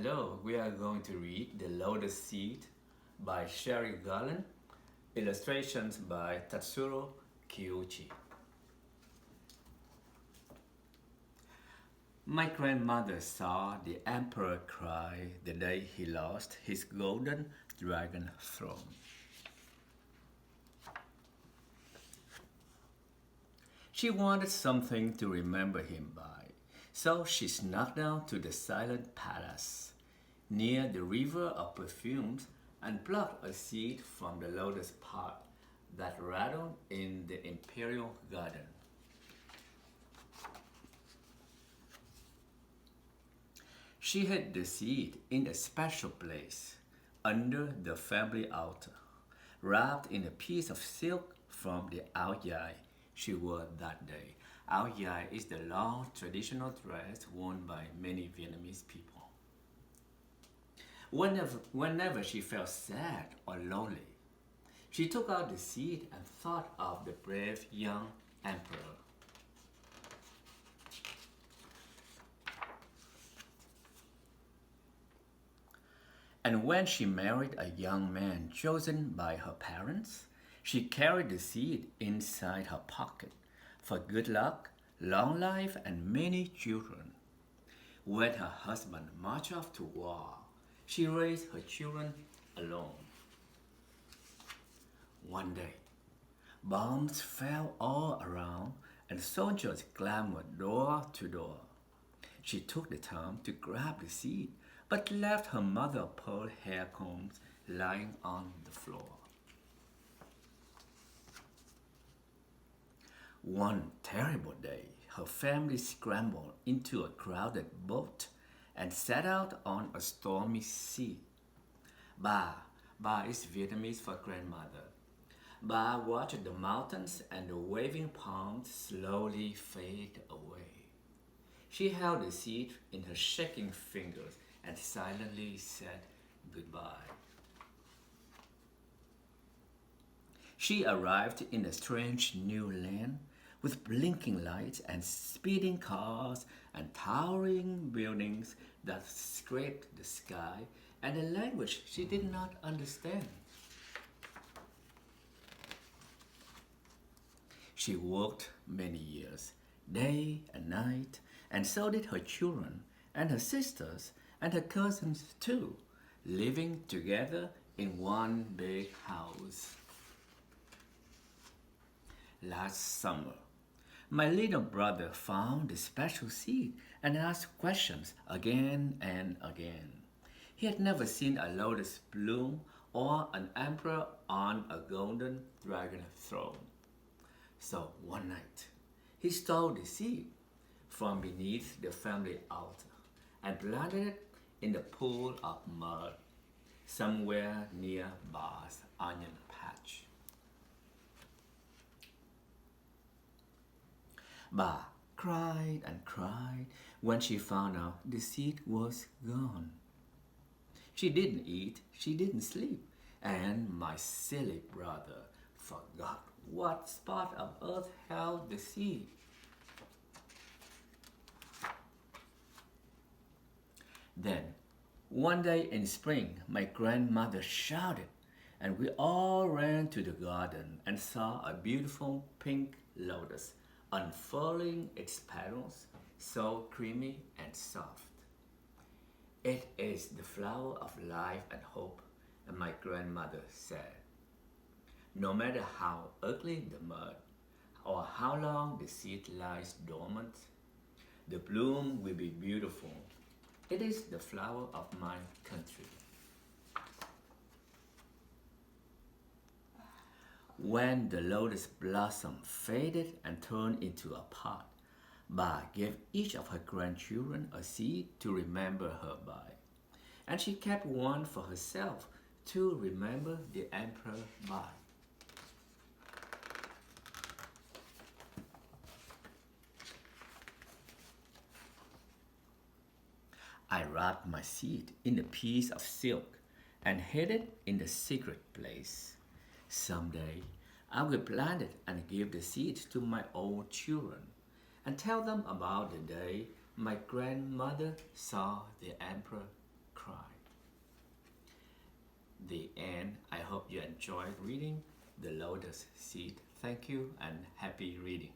Hello, we are going to read The Lotus Seed by Sherry Garland, illustrations by Tatsuro Kiuchi. My grandmother saw the emperor cry the day he lost his golden dragon throne. She wanted something to remember him by, so she snuck down to the silent palace near the river of perfumes and plucked a seed from the lotus pot that rattled in the imperial garden. She hid the seed in a special place under the family altar, wrapped in a piece of silk from the áo dài she wore that day. Áo dài is the long traditional dress worn by many Vietnamese people. Whenever she felt sad or lonely, she took out the seed and thought of the brave young emperor. And when she married a young man chosen by her parents, she carried the seed inside her pocket for good luck, long life, and many children. When her husband marched off to war, she raised her children alone. One day, bombs fell all around and soldiers clamored door to door. She took the time to grab the seed, but left her mother of pearl hair combs lying on the floor. One terrible day, her family scrambled into a crowded boat and set out on a stormy sea. Ba, Ba is Vietnamese for grandmother. Ba watched the mountains and the waving palms slowly fade away. She held the seed in her shaking fingers and silently said goodbye. She arrived in a strange new land with blinking lights and speeding cars and towering buildings that scraped the sky and a language she did not understand. She worked many years, day and night, and so did her children and her sisters and her cousins too, living together in one big house. Last summer, my little brother found the special seed and asked questions again and again. He had never seen a lotus bloom or an emperor on a golden dragon throne. So one night, he stole the seed from beneath the family altar and planted it in the pool of mud somewhere near Ba's onion patch. Ba cried and cried when she found out the seed was gone. She didn't eat, she didn't sleep, and my silly brother forgot what spot of earth held the seed. Then, one day in spring, my grandmother shouted, and we all ran to the garden and saw a beautiful pink lotus unfurling its petals, so creamy and soft. It is the flower of life and hope, and my grandmother said. No matter how ugly the mud, or how long the seed lies dormant, the bloom will be beautiful. It is the flower of my country. When the lotus blossom faded and turned into a pot, Ba gave each of her grandchildren a seed to remember her by, and she kept one for herself to remember the emperor by. I wrapped my seed in a piece of silk and hid it in the secret place. Someday, I will plant it and give the seed to my old children and tell them about the day my grandmother saw the emperor cry. The end. I hope you enjoyed reading The Lotus Seed. Thank you and happy reading.